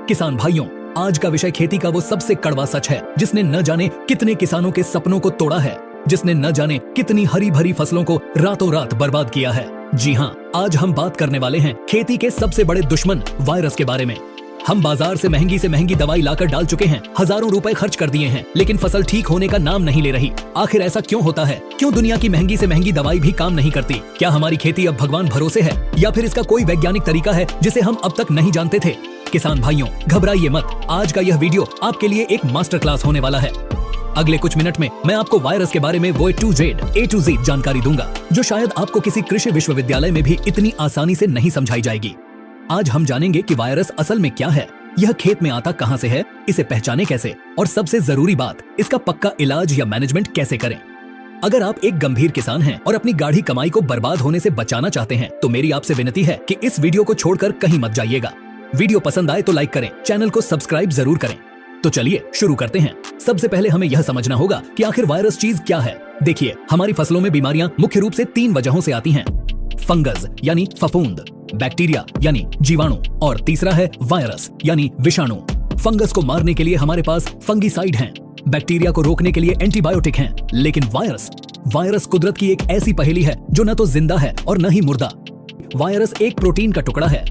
किसान भाइयों, आज का विषय खेती का वो सबसे कड़वा सच है जिसने न जाने कितने किसानों के सपनों को तोड़ा है, जिसने न जाने कितनी हरी भरी फसलों को रातों रात बर्बाद किया है। जी हाँ, आज हम बात करने वाले हैं खेती के सबसे बड़े दुश्मन वायरस के बारे में। हम बाजार से महंगी दवाई लाकर डाल चुके हैं, हजारों रुपए खर्च कर दिए हैं, लेकिन फसल ठीक होने का नाम नहीं ले रही। आखिर ऐसा क्यों होता है? क्यों दुनिया की महंगी से महंगी दवाई भी काम नहीं करती? क्या हमारी खेती अब भगवान भरोसे है या फिर इसका कोई वैज्ञानिक तरीका है जिसे हम अब तक नहीं जानते थे? किसान भाइयों, घबराइए मत, आज का यह वीडियो आपके लिए एक मास्टर क्लास होने वाला है। अगले कुछ मिनट में मैं आपको वायरस के बारे में वो A to Z जानकारी दूंगा जो शायद आपको किसी कृषि विश्वविद्यालय में भी इतनी आसानी से नहीं समझाई जाएगी। आज हम जानेंगे कि वायरस असल में क्या है, यह खेत में आता कहां से है, इसे पहचाने कैसे, और सबसे जरूरी बात, इसका पक्का इलाज या मैनेजमेंट कैसे करें। अगर आप एक गंभीर किसान हैं और अपनी गाढ़ी कमाई को बर्बाद होने से बचाना चाहते हैं तो मेरी आपसे विनती है कि इस वीडियो को छोड़कर कहीं मत जाइएगा। वीडियो पसंद आए तो लाइक करें, चैनल को सब्सक्राइब जरूर करें। तो चलिए शुरू करते हैं। सबसे पहले हमें यह समझना होगा कि आखिर वायरस चीज क्या है। देखिए, हमारी फसलों में बीमारियां मुख्य रूप से 3 वजहों से आती हैं। फंगस यानी फफूंद, बैक्टीरिया यानी जीवाणु, और तीसरा है वायरस यानी विषाणु। फंगस को मारने के लिए हमारे पास फंगिसाइड हैं, बैक्टीरिया को रोकने के लिए एंटीबायोटिक हैं, लेकिन वायरस कुदरत की एक ऐसी पहेली है जो न तो जिंदा है और न ही मुर्दा। वायरस एक प्रोटीन का टुकड़ा है।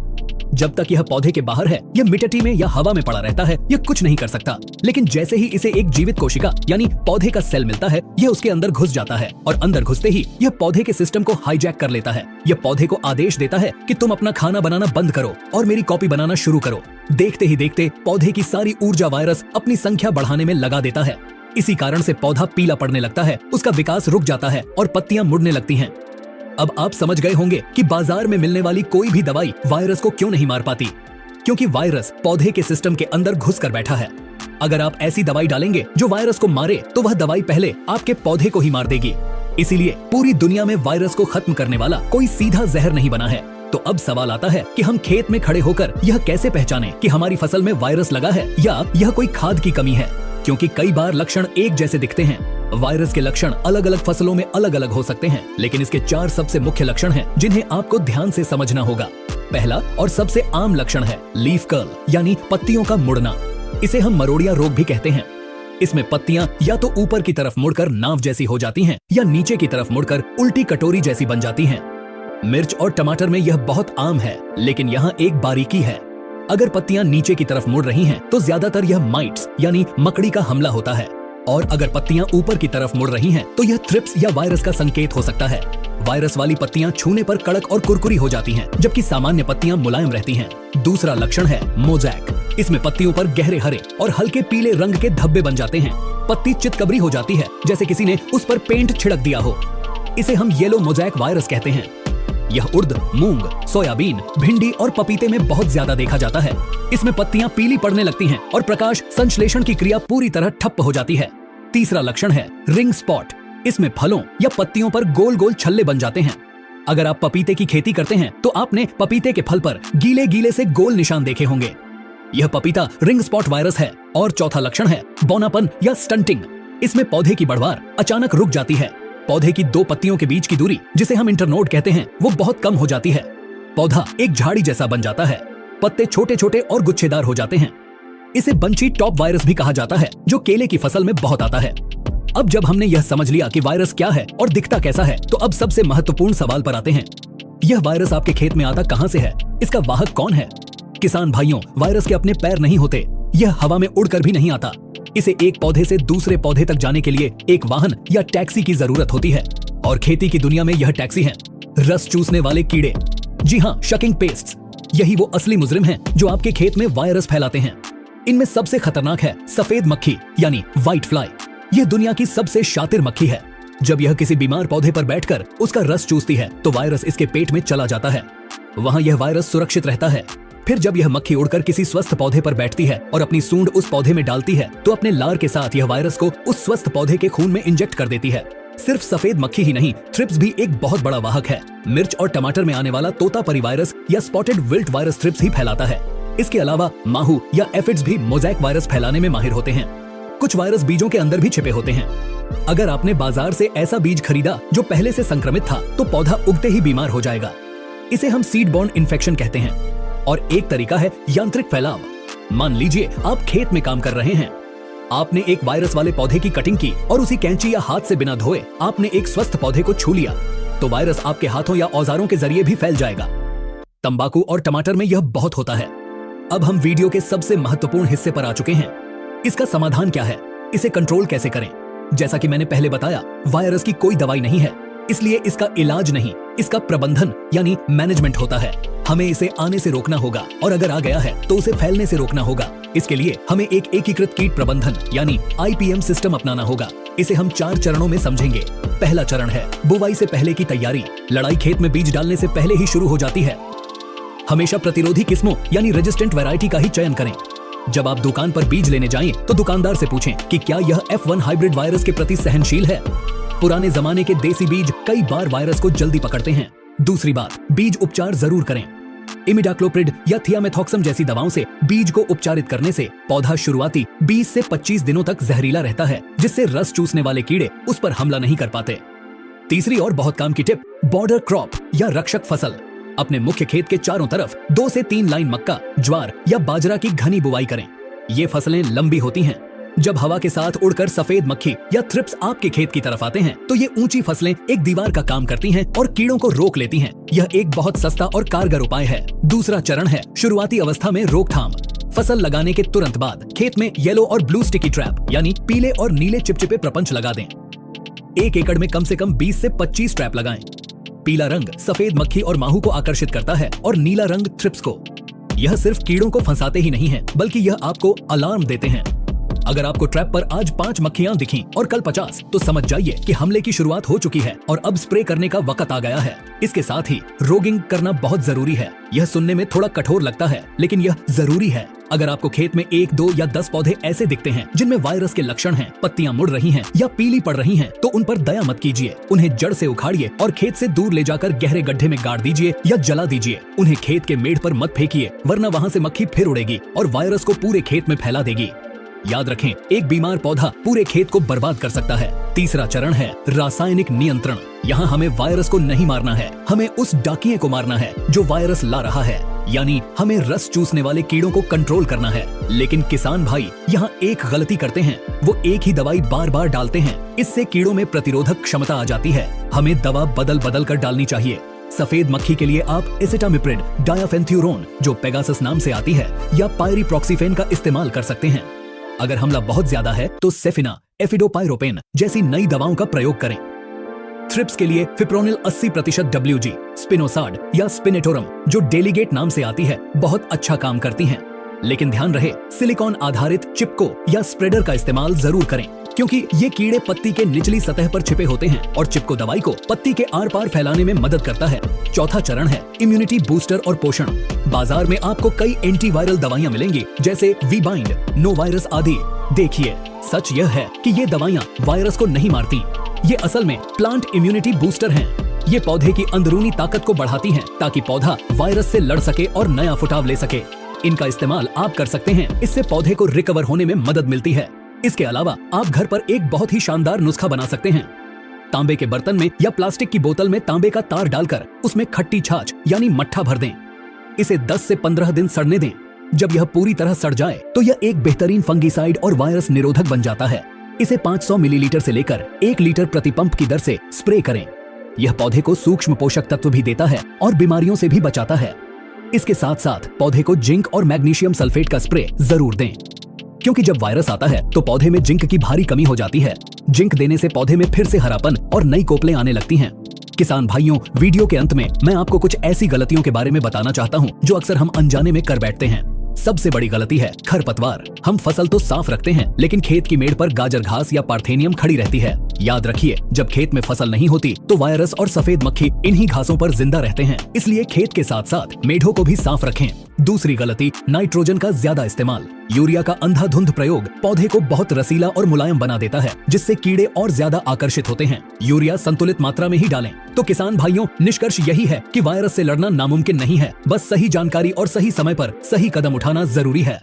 जब तक यह पौधे के बाहर है, यह मिट्टी में या हवा में पड़ा रहता है, यह कुछ नहीं कर सकता। लेकिन जैसे ही इसे एक जीवित कोशिका यानी पौधे का सेल मिलता है, यह उसके अंदर घुस जाता है और अंदर घुसते ही यह पौधे के सिस्टम को हाईजैक कर लेता है। यह पौधे को आदेश देता है कि तुम अपना खाना बनाना बंद करो और मेरी कॉपी बनाना शुरू करो। देखते ही देखते पौधे की सारी ऊर्जा वायरस अपनी संख्या बढ़ाने में लगा देता है। इसी कारण से पौधा पीला पड़ने लगता है, उसका विकास रुक जाता है और पत्तियां मुड़ने लगती हैं। अब आप समझ गए होंगे कि बाजार में मिलने वाली कोई भी दवाई वायरस को क्यों नहीं मार पाती, क्योंकि वायरस पौधे के सिस्टम के अंदर घुस कर बैठा है। अगर आप ऐसी दवाई डालेंगे जो वायरस को मारे तो वह दवाई पहले आपके पौधे को ही मार देगी। इसीलिए पूरी दुनिया में वायरस को खत्म करने वाला कोई सीधा जहर नहीं बना है। तो अब सवाल आता है कि हम खेत में खड़े होकर यह कैसे पहचानें कि हमारी फसल में वायरस लगा है या यह कोई खाद की कमी है, क्योंकि कई बार लक्षण एक जैसे दिखते हैं। वायरस के लक्षण अलग अलग फसलों में अलग अलग हो सकते हैं, लेकिन इसके 4 सबसे मुख्य लक्षण हैं जिन्हें आपको ध्यान से समझना होगा। पहला और सबसे आम लक्षण है लीफ कर्ल यानी पत्तियों का मुड़ना। इसे हम मरोड़िया रोग भी कहते हैं। इसमें पत्तियां या तो ऊपर की तरफ मुड़कर नाव जैसी हो जाती हैं या नीचे की तरफ मुड़कर उल्टी कटोरी जैसी बन जाती हैं। मिर्च और टमाटर में यह बहुत आम है, लेकिन यहाँ एक बारीकी है। अगर पत्तियां नीचे की तरफ मुड़ रही हैं, तो ज्यादातर यह माइट्स यानी मकड़ी का हमला होता है, और अगर पत्तियां ऊपर की तरफ मुड़ रही हैं, तो यह थ्रिप्स या वायरस का संकेत हो सकता है। वायरस वाली पत्तियां छूने पर कड़क और कुरकुरी हो जाती हैं, जबकि सामान्य पत्तियां मुलायम रहती हैं। दूसरा लक्षण है मोज़ैक। इसमें पत्तियों पर गहरे हरे और हल्के पीले रंग के धब्बे बन जाते हैं। पत्ती चितकबरी हो जाती है, जैसे किसी ने उस पर पेंट छिड़क दिया हो। इसे हम येलो मोज़ैक वायरस कहते हैं। यह उर्द, मूंग, सोयाबीन, भिंडी और पपीते में बहुत ज्यादा देखा जाता है। इसमें पत्तियां पीली पड़ने लगती हैं और प्रकाश संश्लेषण की क्रिया पूरी तरह ठप्प हो जाती है। तीसरा लक्षण है रिंग स्पॉट। इसमें फलों या पत्तियों पर गोल गोल छल्ले बन जाते हैं। अगर आप पपीते की खेती करते हैं तो आपने पपीते के फल पर गीले गीले से गोल निशान देखे होंगे। यह पपीता रिंग स्पॉट वायरस है। और चौथा लक्षण है बौनापन या स्टंटिंग। इसमें पौधे की बढ़वार अचानक रुक जाती है। पौधे की 2 पत्तियों के बीच की दूरी, जिसे हम इंटरनोड कहते हैं, वो बहुत कम हो जाती है। पौधा एक झाड़ी जैसा बन जाता है। पत्ते छोटे छोटे और गुच्छेदार हो जाते हैं। इसे बंची टॉप वायरस भी कहा जाता है, जो केले की फसल में बहुत आता है। अब जब हमने यह समझ लिया कि वायरस क्या है और दिखता कैसा है, तो अब सबसे महत्वपूर्ण सवाल पर आते हैं। यह वायरस आपके खेत में आता कहां से है? इसका वाहक कौन है? किसान भाइयों, वायरस के अपने पैर नहीं होते। यह हवा में उड़कर भी नहीं आता। इसे एक पौधे से दूसरे पौधे तक जाने के लिए एक वाहन या टैक्सी की जरूरत होती है, और खेती की दुनिया में यह टैक्सी है रस चूसने वाले कीड़े। जी हाँ, शकिंग पेस्ट्स। यही वो असली मुजरिम हैं जो आपके खेत में वायरस फैलाते हैं। इनमें सबसे खतरनाक है सफेद मक्खी यानी व्हाइट फ्लाई। यह दुनिया की सबसे शातिर मक्खी है। जब यह किसी बीमार पौधे पर बैठकर उसका रस चूसती है तो वायरस इसके पेट में चला जाता है। वहां यह वायरस सुरक्षित रहता है। फिर जब यह मक्खी उड़कर किसी स्वस्थ पौधे पर बैठती है और अपनी सूंड उस पौधे में डालती है, तो अपने लार के साथ यह वायरस को उस स्वस्थ पौधे के खून में इंजेक्ट कर देती है। सिर्फ सफेद मक्खी ही नहीं, थ्रिप्स भी एक बहुत बड़ा वाहक है। मिर्च और टमाटर में आने वाला तोतापरी वायरस या स्पॉटेड विल्ट वायरस थ्रिप्स ही फैलाता है। इसके अलावा माहू या एफिड्स भी मोज़ैक वायरस फैलाने में माहिर होते हैं। कुछ वायरस बीजों के अंदर भी छिपे होते हैं। अगर आपने बाजार से ऐसा बीज खरीदा जो पहले से संक्रमित था, तो पौधा उगते ही बीमार हो जाएगा। इसे हम सीड बॉर्न इन्फेक्शन कहते हैं। और एक तरीका है यांत्रिक फैलाव। मान लीजिए आप खेत में काम कर रहे हैं, आपने एक वायरस वाले पौधे की कटिंग की और उसी कैंची या हाथ से बिना धोए आपने एक स्वस्थ पौधे को छू लिया, तो वायरस आपके हाथों या औजारों के जरिए भी फैल जाएगा। तंबाकू और टमाटर में यह बहुत होता है। अब हम वीडियो के सबसे महत्वपूर्ण हिस्से पर आ चुके हैं। इसका समाधान क्या है, इसे कंट्रोल कैसे करें? जैसा कि मैंने पहले बताया, वायरस की कोई दवाई नहीं है, इसलिए इसका इलाज नहीं, इसका प्रबंधन यानी मैनेजमेंट होता है। हमें इसे आने से रोकना होगा और अगर आ गया है तो उसे फैलने से रोकना होगा। इसके लिए हमें एक एकीकृत कीट प्रबंधन यानी IPM सिस्टम अपनाना होगा। इसे हम 4 चरणों में समझेंगे। पहला चरण है बुवाई से पहले की तैयारी। लड़ाई खेत में बीज डालने से पहले ही शुरू हो जाती है। हमेशा प्रतिरोधी किस्मों यानी रेजिस्टेंट वैरायटी का ही चयन करें। जब आप दुकान पर बीज लेने जाएं तो दुकानदार से पूछें कि क्या यह F1 हाइब्रिड वायरस के प्रति सहनशील है। पुराने जमाने के देसी बीज कई बार वायरस को जल्दी पकड़ते हैं। दूसरी बात, बीज उपचार जरूर करें। इमिडाक्लोप्रिड या थियामेथॉक्सम जैसी दवाओं से बीज को उपचारित करने से पौधा शुरुआती 20 से 25 दिनों तक जहरीला रहता है, जिससे रस चूसने वाले कीड़े उस पर हमला नहीं कर पाते। तीसरी और बहुत काम की टिप, बॉर्डर क्रॉप या रक्षक फसल। अपने मुख्य खेत के चारों तरफ 2 से 3 लाइन मक्का, ज्वार या बाजरा की घनी बुवाई करें। ये फसलें लंबी होती हैं। जब हवा के साथ उड़कर सफेद मक्खी या थ्रिप्स आपके खेत की तरफ आते हैं तो ये ऊंची फसलें एक दीवार का काम करती हैं और कीड़ों को रोक लेती हैं। यह एक बहुत सस्ता और कारगर उपाय है। दूसरा चरण है शुरुआती अवस्था में रोकथाम। फसल लगाने के तुरंत बाद खेत में येलो और ब्लू स्टिकी ट्रैप यानी पीले और नीले चिपचिपे प्रपंच लगा दें। 1 एकड़ में कम से कम 20 से 25 ट्रैप लगाएं। पीला रंग सफेद मक्खी और माहू को आकर्षित करता है और नीला रंग थ्रिप्स को। यह सिर्फ कीड़ों को फंसाते ही नहीं है, बल्कि यह आपको अलार्म देते हैं। अगर आपको ट्रैप पर आज 5 मक्खियां दिखीं और कल 50, तो समझ जाइए कि हमले की शुरुआत हो चुकी है और अब स्प्रे करने का वक्त आ गया है। इसके साथ ही रोगिंग करना बहुत जरूरी है। यह सुनने में थोड़ा कठोर लगता है, लेकिन यह जरूरी है। अगर आपको खेत में 1, 2 या 10 पौधे ऐसे दिखते हैं जिनमें वायरस के लक्षण हैं, पत्तियां मुड़ रही हैं या पीली पड़ रही हैं, तो उन पर दया मत कीजिए। उन्हें जड़ से उखाड़िए और खेत से दूर ले जाकर गहरे गड्ढे में गाड़ दीजिए या जला दीजिए। उन्हें खेत के मेड़ पर मत फेंकिए, वरना वहाँ से मक्खी फिर उड़ेगी और वायरस को पूरे खेत में फैला देगी। याद रखें, एक बीमार पौधा पूरे खेत को बर्बाद कर सकता है। तीसरा चरण है रासायनिक नियंत्रण। यहाँ हमें वायरस को नहीं मारना है, हमें उस डाकिये को मारना है जो वायरस ला रहा है। यानी हमें रस चूसने वाले कीड़ों को कंट्रोल करना है। लेकिन किसान भाई यहाँ एक गलती करते हैं, वो एक ही दवाई बार बार डालते हैं। इससे कीड़ों में प्रतिरोधक क्षमता आ जाती है। हमें दवा बदल बदल कर डालनी चाहिए। सफेद मक्खी के लिए आप एसिटामिप्रिड, डायाफेंथ्यूरोन जो पेगासस नाम से आती है, या पायरीप्रॉक्सीफेन का इस्तेमाल कर सकते हैं। अगर हमला बहुत ज्यादा है तो सेफिना, एफिडोपाइरोपेन जैसी नई दवाओं का प्रयोग करें। थ्रिप्स के लिए फिप्रोनिल 80% WG, स्पिनोसाड या स्पिनेटोरम जो डेलीगेट नाम से आती है, बहुत अच्छा काम करती हैं। लेकिन ध्यान रहे, सिलिकॉन आधारित चिपको या स्प्रेडर का इस्तेमाल जरूर करें, क्योंकि ये कीड़े पत्ती के निचली सतह पर छिपे होते हैं और चिपको दवाई को पत्ती के आर पार फैलाने में मदद करता है। चौथा चरण है इम्यूनिटी बूस्टर और पोषण। बाजार में आपको कई एंटीवायरल दवाइयां मिलेंगी, जैसे वीबाइंड, नो वायरस आदि। देखिए, सच यह है कि ये दवाइयां वायरस को नहीं मारती। ये असल में प्लांट इम्यूनिटी बूस्टर हैं। ये पौधे की अंदरूनी ताकत को बढ़ाती हैं ताकि पौधा वायरस से लड़ सके और नया फुटाव ले सके। इनका इस्तेमाल आप कर सकते हैं, इससे पौधे को रिकवर होने में मदद मिलती है। इसके अलावा आप घर पर एक बहुत ही शानदार नुस्खा बना सकते हैं। तांबे के बर्तन में या प्लास्टिक की बोतल में तांबे का तार डालकर उसमें खट्टी छाछ यानी मट्ठा भर दें। इसे 10 से 15 दिन सड़ने दें। जब यह पूरी तरह सड़ जाए तो यह एक बेहतरीन फंगीसाइड और वायरस निरोधक बन जाता है। इसे 500 मिलीलीटर से लेकर 1 लीटर प्रति पंप की दर से स्प्रे करें। यह पौधे को सूक्ष्म पोषक तत्व भी देता है और बीमारियों से भी बचाता है। इसके साथ साथ पौधे को जिंक और मैग्नीशियम सल्फेट का स्प्रे जरूर दें, क्योंकि जब वायरस आता है तो पौधे में जिंक की भारी कमी हो जाती है। जिंक देने से पौधे में फिर से हरापन और नई कोपलें आने लगती हैं। किसान भाइयों, वीडियो के अंत में मैं आपको कुछ ऐसी गलतियों के बारे में बताना चाहता हूं जो अक्सर हम अनजाने में कर बैठते हैं। सबसे बड़ी गलती है खरपतवार। हम फसल तो साफ रखते हैं, लेकिन खेत की मेड़ पर गाजर घास या पार्थेनियम खड़ी रहती है। याद रखिए, जब खेत में फसल नहीं होती तो वायरस और सफेद मक्खी इन्हीं घासों पर जिंदा रहते हैं। इसलिए खेत के साथ साथ मेढ़ों को भी साफ रखें। दूसरी गलती, नाइट्रोजन का ज्यादा इस्तेमाल। यूरिया का अंधाधुंध प्रयोग पौधे को बहुत रसीला और मुलायम बना देता है, जिससे कीड़े और ज्यादा आकर्षित होते हैं। यूरिया संतुलित मात्रा में ही डालें। तो किसान भाइयों, निष्कर्ष यही है कि वायरस से लड़ना नामुमकिन नहीं है, बस सही जानकारी और सही समय पर सही कदम उठाना जरूरी है।